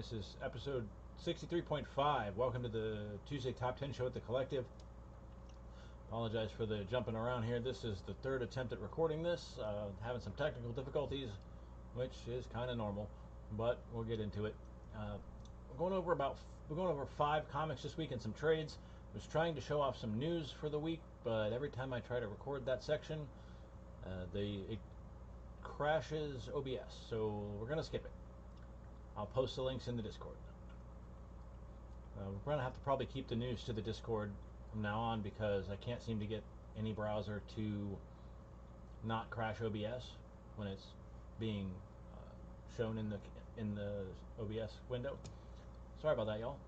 This is episode 63.5. Welcome to the Tuesday Top 10 show at the Collective. Apologize for the jumping around here. This is the third attempt at recording this. Having some technical difficulties, which is kind of normal, but we'll get into it. We're going over 5 comics this week and some trades. I was trying to show off some news for the week, but every time I try to record that section, it crashes OBS, so we're going to skip it. I'll post the links in the Discord. We're going to have to probably keep the news to the Discord from now on because I can't seem to get any browser to not crash OBS when it's being shown in the OBS window. Sorry about that, y'all.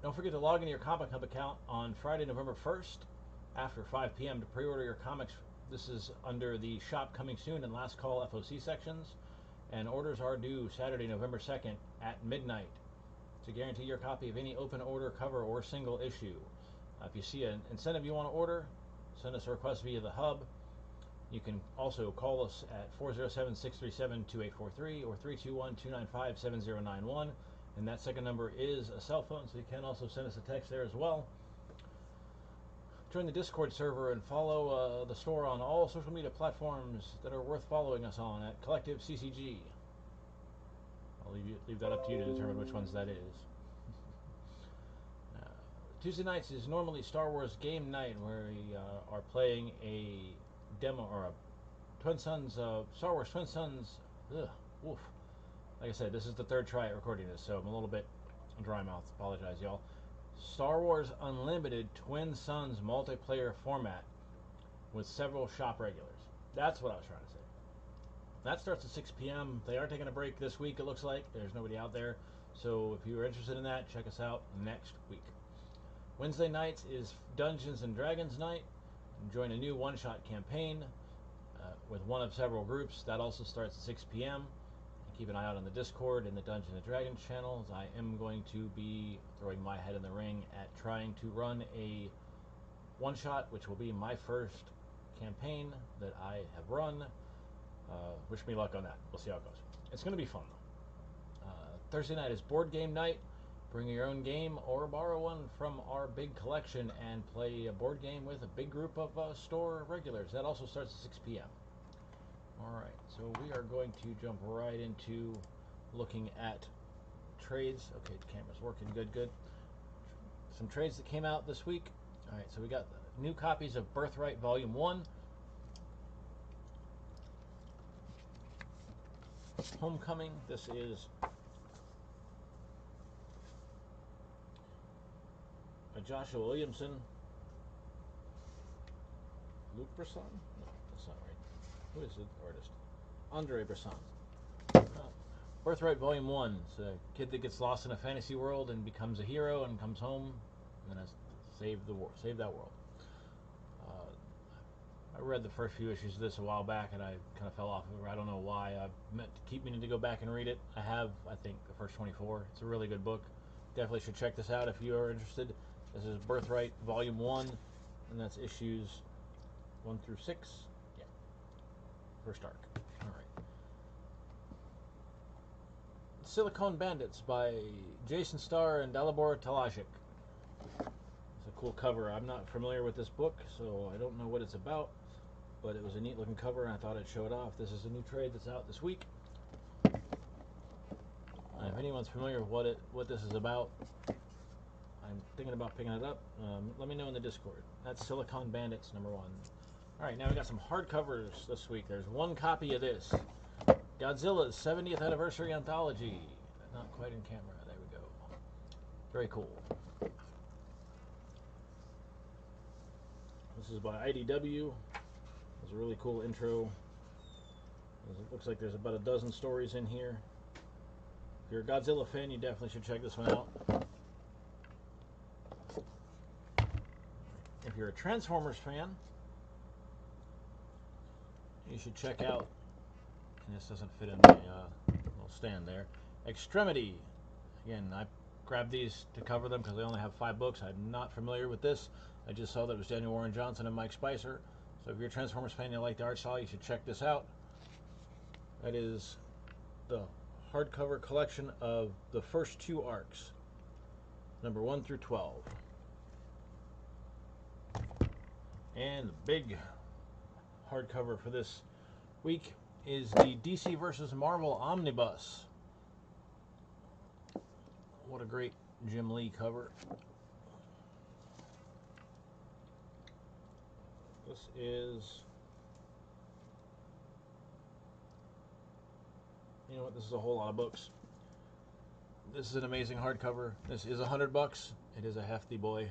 Don't forget to log into your Comic Hub account on Friday, November 1st after 5 p.m. to pre-order your comics. This is under the Shop Coming Soon and Last Call FOC sections. And orders are due Saturday, November 2nd at midnight to guarantee your copy of any open order, cover, or single issue. If you see an incentive you want to order, send us a request via the hub. You can also call us at 407-637-2843 or 321-295-7091. And that second number is a cell phone, so you can also send us a text there as well. Join the Discord server and follow the store on all social media platforms that are worth following us on at Collective CCG. I'll leave that up to you to determine which ones that is. Tuesday nights is normally Star Wars game night, where we are playing a demo or a Twin Suns Star Wars Twin Suns. Like I said, this is the third try at recording this, so I'm a little bit dry mouth. Apologize, y'all. Star Wars Unlimited Twin Suns multiplayer format with several shop regulars. That's what I was trying to say. That starts at 6 p.m. They are taking a break this week, it looks like. There's nobody out there. So if you are interested in that, check us out next week. Wednesday nights is Dungeons & Dragons night. Join a new one-shot campaign with one of several groups. That also starts at 6 p.m. Keep an eye out on the Discord and the Dungeons & Dragons channels. I am going to be throwing my head in the ring at trying to run a one-shot, which will be my first campaign that I have run. Wish me luck on that. We'll see how it goes. It's going to be fun, though. Thursday night is board game night. Bring your own game or borrow one from our big collection and play a board game with a big group of store regulars. That also starts at 6 p.m. Alright, so we are going to jump right into looking at trades. Okay, the camera's working good. Some trades that came out this week. Alright, so we got new copies of Birthright Volume 1. Homecoming. This is a Joshua Williamson. Luke Bresson? No, that's not right. Who is the artist? Andre Bresson. Birthright Volume 1. It's a kid that gets lost in a fantasy world and becomes a hero and comes home and has to save that world. I read the first few issues of this a while back, and I kind of fell off of it. I don't know why. I meant to keep meaning to go back and read it. I have, I think, the first 24. It's a really good book. Definitely should check this out if you are interested. This is Birthright Volume 1, and that's issues 1 through 6. Yeah, first arc. All right. Silicon Bandits by Jason Starr and Dalibor Talajic. It's a cool cover. I'm not familiar with this book, so I don't know what it's about, but it was a neat looking cover, and I thought I'd show it off. This is a new trade that's out this week. If anyone's familiar with what this is about, I'm thinking about picking it up. Let me know in the Discord. That's Silicon Bandits #1. Alright, now we got some hardcovers this week. There's one copy of this. Godzilla's 70th Anniversary Anthology. Not quite in camera. There we go. Very cool. This is by IDW. There's a really cool intro. It looks like there's about a dozen stories in here. If you're a Godzilla fan, you definitely should check this one out. If you're a Transformers fan, you should check out, and this doesn't fit in my little stand there, Extremity. Again, I grabbed these to cover them because they only have 5 books. I'm not familiar with this. I just saw that it was Daniel Warren Johnson and Mike Spicer. So if you're a Transformers fan and you like the art style, you should check this out. That is the hardcover collection of the first 2 arcs, number 1 through 12. And the big hardcover for this week is the DC vs. Marvel Omnibus. What a great Jim Lee cover. This is, you know what, this is a whole lot of books. This is an amazing hardcover. This is $100. It is a hefty boy.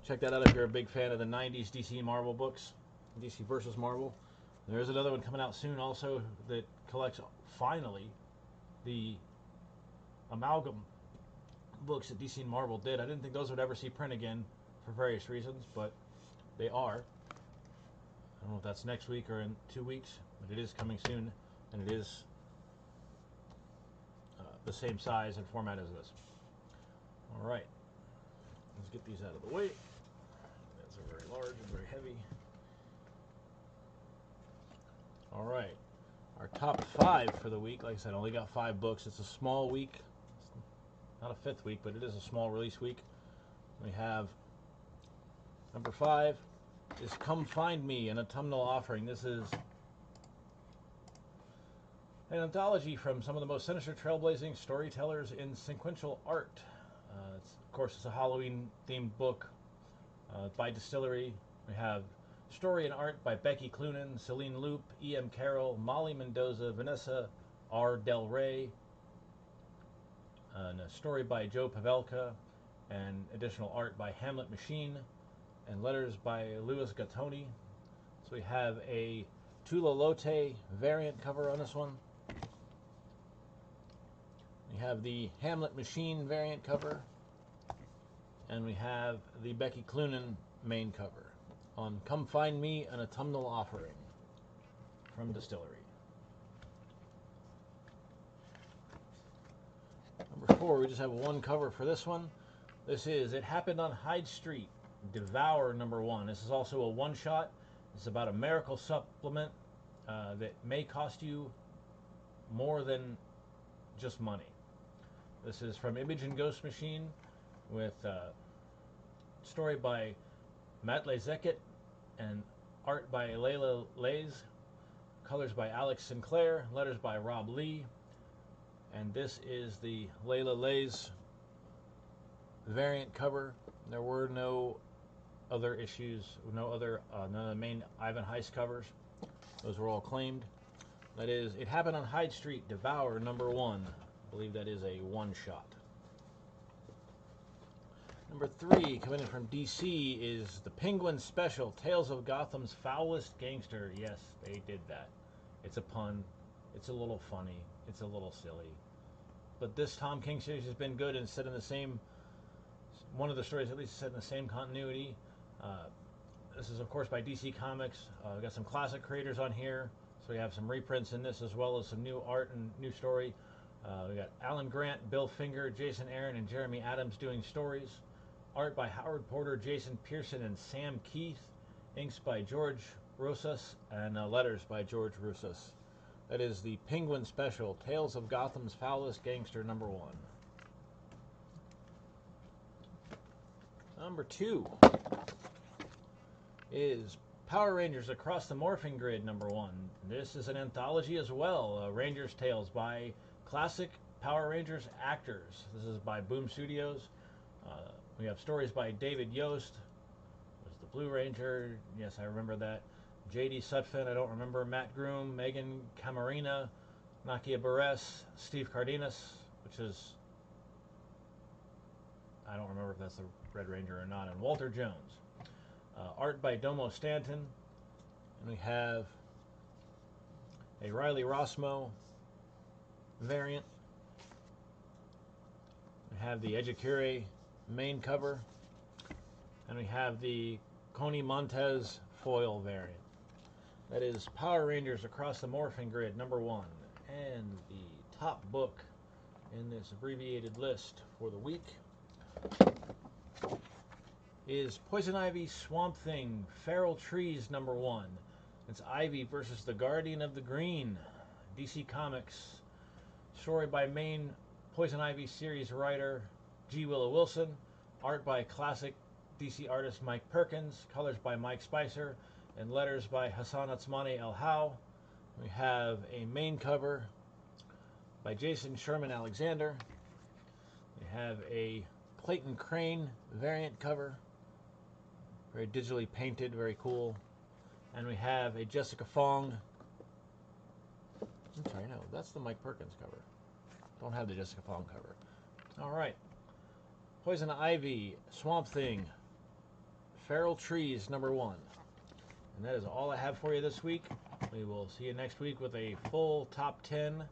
Check that out if you're a big fan of the 90s DC Marvel books, DC versus Marvel. There's another one coming out soon also that collects, finally, the amalgam books that DC and Marvel did. I didn't think those would ever see print again for various reasons, but they are. I don't know if that's next week or in 2 weeks, but it is coming soon, and it is the same size and format as this. All right, let's get these out of the way. That's a very large and very heavy. All right, our top 5 for the week. Like I said, I only got 5 books. It's a small week. It's not a 5th week, but it is a small release week. We have number 5 is Come Find Me, an autumnal offering. This is an anthology from some of the most sinister, trailblazing storytellers in sequential art. Of course, it's a Halloween-themed book by Distillery. We have story and art by Becky Cloonan, Celine Loop, E.M. Carroll, Molly Mendoza, Vanessa R. Del Rey, and a story by Joe Pavelka, and additional art by Hamlet Machine, and letters by Louis Gattoni. So we have a Tula Lotte variant cover on this one. We have the Hamlet Machine variant cover, and we have the Becky Cloonan main cover on Come Find Me, an autumnal offering from Distillery. Number 4, we just have one cover for this one. This is It Happened on Hyde Street, Devour #1. This is also a one-shot. It's about a miracle supplement that may cost you more than just money. This is from Image and Ghost Machine with story by Matt Lezeckett and art by Layla Lays, colors by Alex Sinclair, letters by Rob Lee, and this is the Layla Lays variant cover. There were no other issues, none of the main Ivan Heist covers. Those were all claimed. That is It Happened on Hyde Street, Devour #1. I believe that is a one-shot. Number 3, coming in from DC, is the Penguin Special, Tales of Gotham's Foulest Gangster. Yes, they did that. It's a pun. It's a little funny. It's a little silly. But this Tom King series has been good and set in the same, one of the stories at least set in the same continuity. This is, of course, by DC Comics. We got some classic creators on here, so we have some reprints in this as well as some new art and new story. We got Alan Grant, Bill Finger, Jason Aaron, and Jeremy Adams doing stories. Art by Howard Porter, Jason Pearson, and Sam Keith. Inks by George Rosas, and letters by George Rosas. That is the Penguin Special, Tales of Gotham's Foulest Gangster, #1. Number 2 is Power Rangers Across the Morphing Grid, #1. This is an anthology as well. Rangers Tales by classic Power Rangers actors. This is by Boom Studios. We have stories by David Yost. Was the Blue Ranger? Yes, I remember that. J.D. Sutphin, I don't remember. Matt Groom, Megan Camarena, Nakia Barres, Steve Cardenas, which is, I don't remember if that's the Red Ranger or not, and Walter Jones. Art by Domo Stanton. And we have a Riley Rossmo variant. We have the Ejikure main cover. And we have the Coney Montez foil variant. That is Power Rangers Across the Morphing Grid, #1. And the top book in this abbreviated list for the week is Poison Ivy Swamp Thing Feral Trees, #1. It's Ivy versus the Guardian of the Green. DC Comics. Story by main Poison Ivy series writer G. Willow Wilson. Art by classic DC artist Mike Perkins. Colors by Mike Spicer. And letters by Hassan Atsmani El How. We have a main cover by Jason Sherman Alexander. We have a Clayton Crane variant cover. Very digitally painted, very cool. And we have a Jessica Fong. I'm sorry, no, that's the Mike Perkins cover. Don't have the Jessica Fong cover. All right. Poison Ivy, Swamp Thing, Feral Trees, #1. And that is all I have for you this week. We will see you next week with a full top 10